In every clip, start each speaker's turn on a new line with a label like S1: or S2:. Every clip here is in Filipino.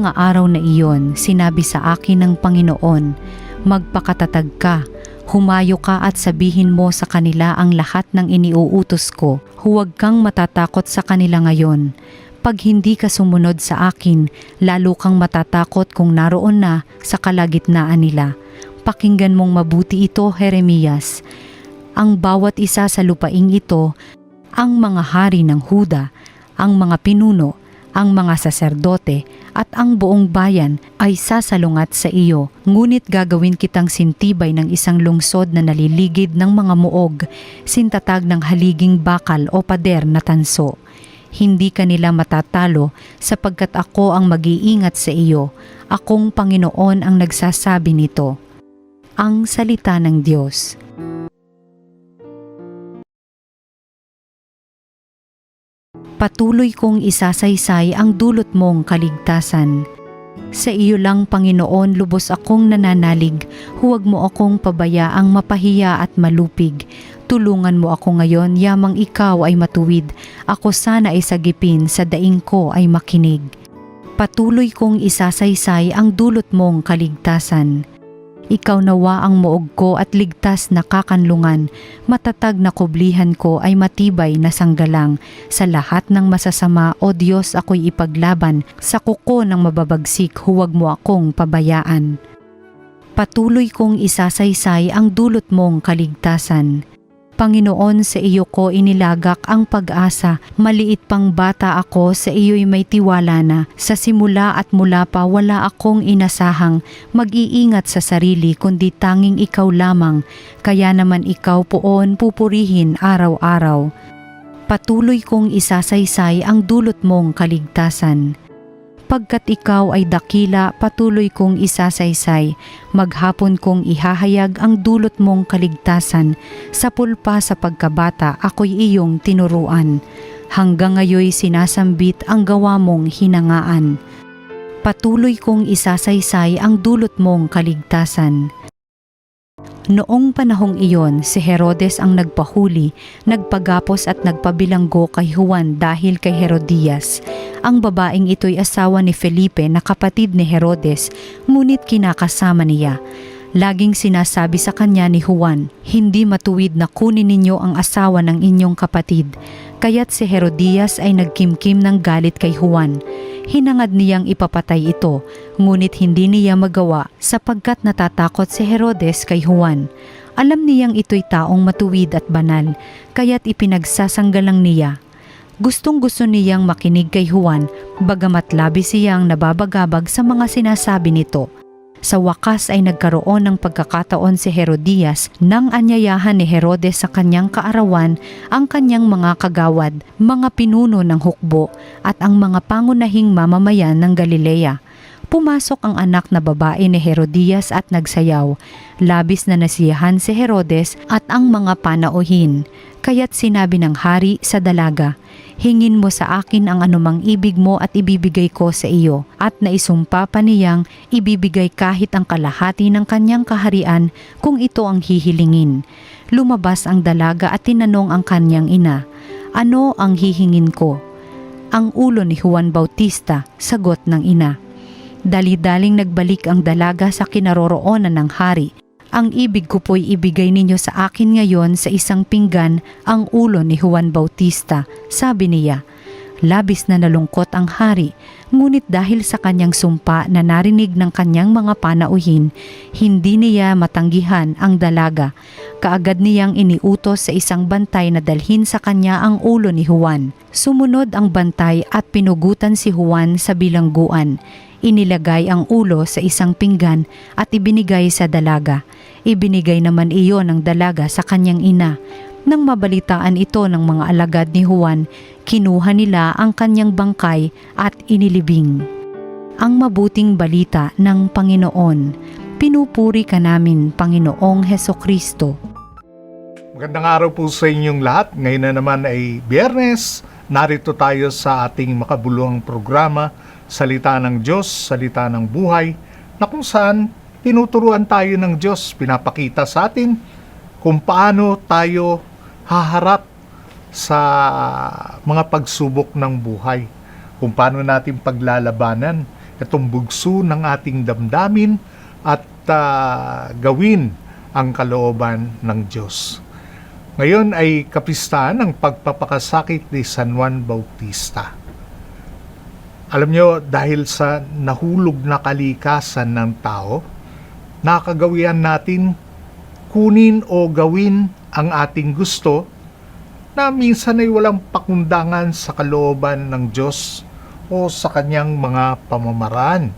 S1: mga araw na iyon, sinabi sa akin ng Panginoon, magpakatatag ka, humayo ka at sabihin mo sa kanila ang lahat ng iniuutos ko. Huwag kang matatakot sa kanila ngayon. Pag hindi ka sumunod sa akin, lalo kang matatakot kung naroon na sa kalagitnaan nila. Pakinggan mong mabuti ito, Jeremias. Ang bawat isa sa lupaing ito, ang mga hari ng Huda, ang mga pinuno, ang mga saserdote at ang buong bayan ay sasalungat sa iyo. Ngunit gagawin kitang sintibay ng isang lungsod na naliligid ng mga muog, sintatag ng haliging bakal o pader na tanso. Hindi ka nila matatalo sapagkat ako ang mag-iingat sa iyo. Akong Panginoon ang nagsasabi nito. Ang salita ng Diyos. Patuloy kong isasaysay ang dulot mong kaligtasan. Sa iyo lang, Panginoon, lubos akong nananalig. Huwag mo akong pabayaang mapahiya at malupig. Tulungan mo ako ngayon, yamang ikaw ay matuwid. Ako sana ay sagipin, sa daing ko ay makinig. Patuloy kong isasaysay ang dulot mong kaligtasan. Ikaw nawa ang muog ko at ligtas na kakanlungan. Matatag na kublihan ko ay matibay na sanggalang. Sa lahat ng masasama, O Diyos, ako'y ipaglaban. Sa kuko ng mababagsik, huwag mo akong pabayaan. Patuloy kong isasaysay ang dulot mong kaligtasan. Panginoon, sa iyo ko inilagak ang pag-asa. Maliit pang bata ako, sa iyo'y may tiwala na. Sa simula at mula pa wala akong inasahang mag-iingat sa sarili kundi tanging ikaw lamang. Kaya naman ikaw poon pupurihin araw-araw. Patuloy kong isasaysay ang dulot mong kaligtasan. Pagkat ikaw ay dakila, patuloy kong isasaysay. Maghapon kong ihahayag ang dulot mong kaligtasan. Sa pulpa sa pagkabata, ako'y iyong tinuruan. Hanggang ngayoy sinasambit ang gawa mong hinangaan. Patuloy kong isasaysay ang dulot mong kaligtasan. Noong panahong iyon, si Herodes ang nagpahuli, nagpagapos at nagpabilanggo kay Juan dahil kay Herodias. Ang babaeng ito'y asawa ni Felipe na kapatid ni Herodes, ngunit kinakasama niya. Laging sinasabi sa kanya ni Juan, hindi matuwid na kunin ninyo ang asawa ng inyong kapatid. Kaya't si Herodias ay nagkimkim ng galit kay Juan. Hinangad niyang ipapatay ito, ngunit hindi niya magawa sapagkat natatakot si Herodes kay Juan. Alam niyang ito'y taong matuwid at banal, kaya't ipinagsasanggalang niya. Gustong-gusto niyang makinig kay Juan, bagamat labis siyang nababagabag sa mga sinasabi nito. Sa wakas ay nagkaroon ng pagkakataon si Herodias nang anyayahan ni Herodes sa kanyang kaarawan ang kanyang mga kagawad, mga pinuno ng hukbo at ang mga pangunahing mamamayan ng Galilea. Pumasok ang anak na babae ni Herodias at nagsayaw. Labis na nasiyahan si Herodes at ang mga panauhin. Kaya't sinabi ng hari sa dalaga, hingin mo sa akin ang anumang ibig mo at ibibigay ko sa iyo. At naisumpa pa niyang ibibigay kahit ang kalahati ng kanyang kaharian kung ito ang hihilingin. Lumabas ang dalaga at tinanong ang kanyang ina, ano ang hihingin ko? Ang ulo ni Juan Bautista, sagot ng ina. Dali-daling nagbalik ang dalaga sa kinaroroonan ng hari. Ang ibig ko po'y ibigay ninyo sa akin ngayon sa isang pinggan ang ulo ni Juan Bautista, sabi niya. Labis na nalungkot ang hari, ngunit dahil sa kanyang sumpa na narinig ng kanyang mga panauhin, hindi niya matanggihan ang dalaga. Kaagad niyang iniutos sa isang bantay na dalhin sa kanya ang ulo ni Juan. Sumunod ang bantay at pinugutan si Juan sa bilangguan. Inilagay ang ulo sa isang pinggan at ibinigay sa dalaga. Ibinigay naman iyon ng dalaga sa kanyang ina. Nang mabalitaan ito ng mga alagad ni Juan, kinuha nila ang kanyang bangkay at inilibing. Ang mabuting balita ng Panginoon. Pinupuri ka namin, Panginoong Hesukristo.
S2: Magandang araw po sa inyong lahat. Ngayon na naman ay Biyernes. Narito tayo sa ating makabuluhang programa, Salita ng Diyos, Salita ng Buhay, na kung saan tinuturuan tayo ng Diyos, pinapakita sa atin kung paano tayo haharap sa mga pagsubok ng buhay, kung paano natin paglalabanan itong bugso ng ating damdamin at gawin ang kalooban ng Diyos. Ngayon ay kapistahan ng pagpapakasakit ni San Juan Bautista. Alam nyo, dahil sa nahulog na kalikasan ng tao, nakagawian natin kunin o gawin ang ating gusto na minsan ay walang pakundangan sa kalooban ng Diyos o sa kanyang mga pamamaraan.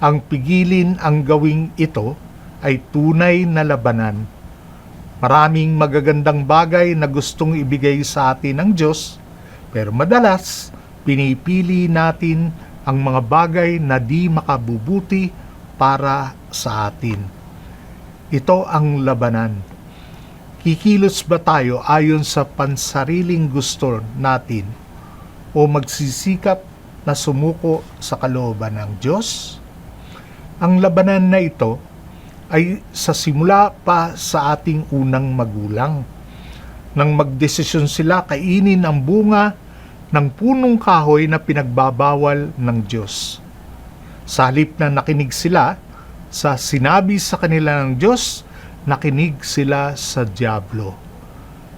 S2: Ang pigilin ang gawing ito ay tunay na labanan. Maraming magagandang bagay na gustong ibigay sa atin ng Diyos, pero madalas pinipili natin ang mga bagay na di makabubuti para sa atin. Ito ang labanan. Kikilos ba tayo ayon sa pansariling gusto natin o magsisikap na sumuko sa kalooban ng Diyos? Ang labanan na ito ay sa simula pa sa ating unang magulang. Nang magdesisyon sila kainin ang bunga ng punong kahoy na pinagbabawal ng Diyos. Sa halip na nakinig sila sa sinabi sa kanila ng Diyos, nakinig sila sa dyablo.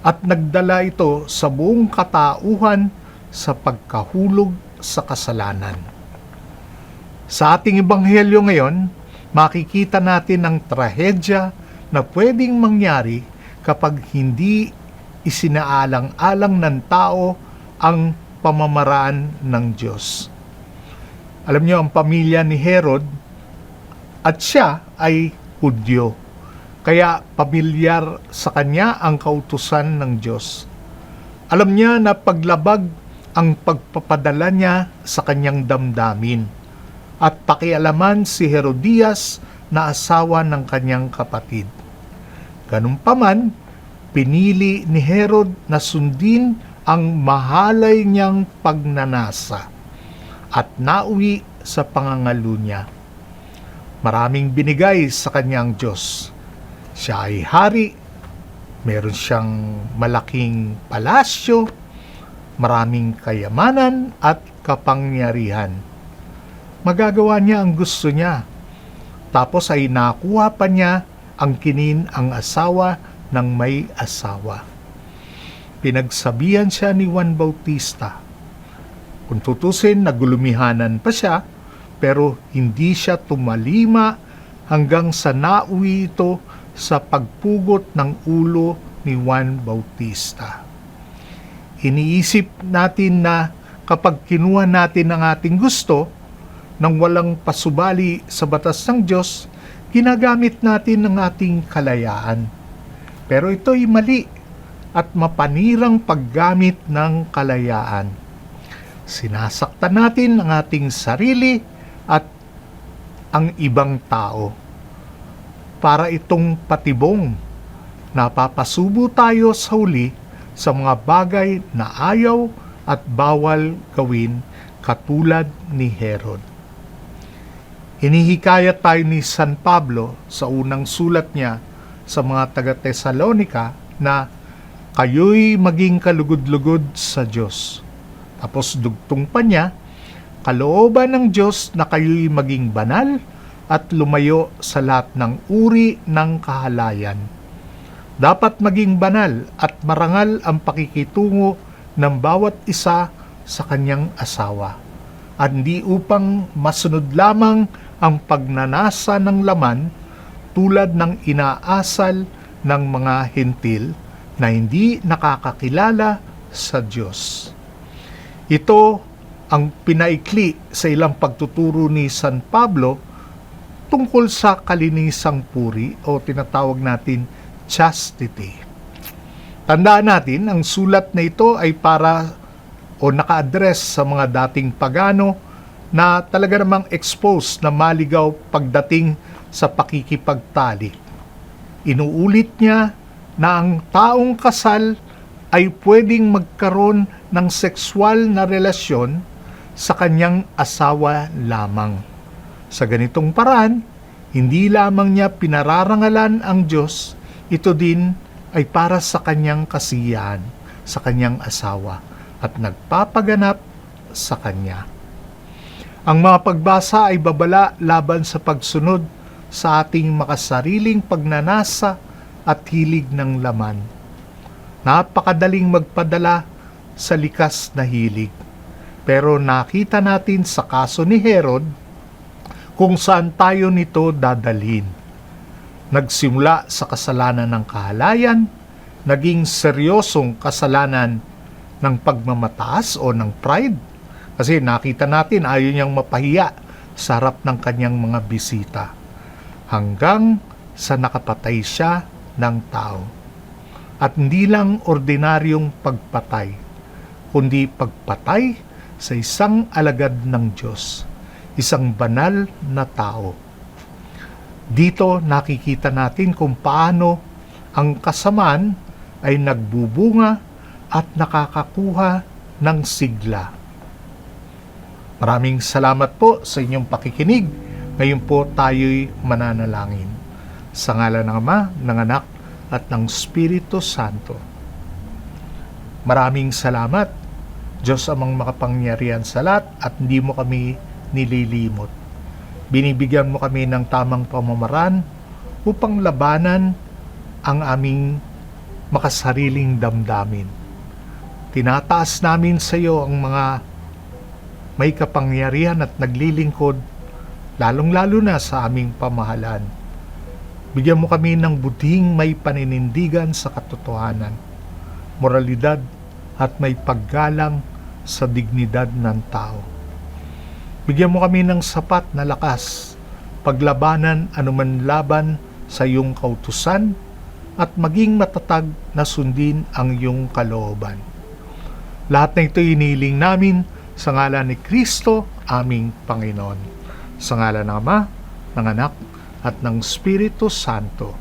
S2: At nagdala ito sa buong katauhan sa pagkahulog sa kasalanan. Sa ating ebanghelyo ngayon, makikita natin ang trahedya na pwedeng mangyari kapag hindi isinaalang-alang ng tao ang pamamaraan ng Diyos. Alam niyo, ang pamilya ni Herod at siya ay Hudyo, kaya pamilyar sa kanya ang kautusan ng Diyos. Alam niya na paglabag ang pagpapadala niya sa kanyang damdamin at pakialaman si Herodias na asawa ng kanyang kapatid. Ganun pa man, pinili ni Herod na sundin ang mahalay niyang pagnanasa at nauwi sa pangangalo niya. Maraming binigay sa kanyang Diyos. Siya ay hari, meron siyang malaking palasyo, maraming kayamanan at kapangyarihan. Magagawa niya ang gusto niya. Tapos ay nakuha pa niya ang kinin ang asawa ng may asawa. Pinagsabihan siya ni Juan Bautista. Kung tutusin, nagulumihanan pa siya, pero hindi siya tumalima hanggang sa nauwi ito sa pagpugot ng ulo ni Juan Bautista. Iniisip natin na kapag kinuha natin ang ating gusto, nang walang pasubali sa batas ng Diyos, ginagamit natin ang ating kalayaan. Pero ito'y mali at mapanirang paggamit ng kalayaan. Sinasaktan natin ang ating sarili at ang ibang tao. Para itong patibong, napapasubo tayo sa huli sa mga bagay na ayaw at bawal gawin katulad ni Herod. Hinihikayat tayo ni San Pablo sa unang sulat niya sa mga taga-Tesalonika na kayo'y maging kalugod-lugod sa Diyos. Tapos dugtong pa niya, kalooban ng Diyos na kayo'y maging banal at lumayo sa lahat ng uri ng kahalayan. Dapat maging banal at marangal ang pakikitungo ng bawat isa sa kanyang asawa, at hindi upang masunod lamang ang pagnanasa ng laman tulad ng inaasal ng mga hentil na hindi nakakakilala sa Diyos. Ito ang pinaikli sa ilang pagtuturo ni San Pablo tungkol sa kalinisang puri o tinatawag natin chastity. Tandaan natin, ang sulat na ito ay para o naka-address sa mga dating pagano na talaga namang exposed na maligaw pagdating sa pakikipagtalik. Inuulit niya na ang taong kasal ay pwedeng magkaroon ng sexual na relasyon sa kanyang asawa lamang. Sa ganitong paraan, hindi lamang niya pinararangalan ang Diyos, ito din ay para sa kanyang kasiyahan, sa kanyang asawa, at nagpapaganap sa kanya. Ang mga pagbasa ay babala laban sa pagsunod sa ating makasariling pagnanasa at hilig ng laman. Napakadaling magpadala sa likas na hilig. Pero nakita natin sa kaso ni Herod kung saan tayo nito dadalhin. Nagsimula sa kasalanan ng kahalayan, naging seryosong kasalanan ng pagmamataas o ng pride. Kasi nakita natin ayaw niyang mapahiya sa harap ng kanyang mga bisita. Hanggang sa nakapatay siya ng tao. At hindi lang ordinaryong pagpatay, kundi pagpatay sa isang alagad ng Diyos, isang banal na tao. Dito nakikita natin kung paano ang kasamaan ay nagbubunga at nakakakuha ng sigla. Maraming salamat po sa inyong pakikinig. Ngayon po tayo'y mananalangin. Sa ngalan ng Ama, ng Anak, at ng Espiritu Santo. Maraming salamat, Diyos amang makapangyarihan sa lahat, at hindi mo kami nililimot. Binibigyan mo kami ng tamang pamamaraan upang labanan ang aming makasariling damdamin. Tinataas namin sa iyo ang mga may kapangyarihan at naglilingkod, lalong-lalo na sa aming pamahalaan. Bigyan mo kami ng buding may paninindigan sa katotohanan, moralidad at may paggalang sa dignidad ng tao. Bigyan mo kami ng sapat na lakas, paglabanan anuman laban sa iyong kautusan at maging matatag na sundin ang iyong kalooban. Lahat na ito inihiling namin sa ngalan ni Kristo, aming Panginoon. Sa ngalan ng Ama, ng Anak, at ng Espiritu Santo.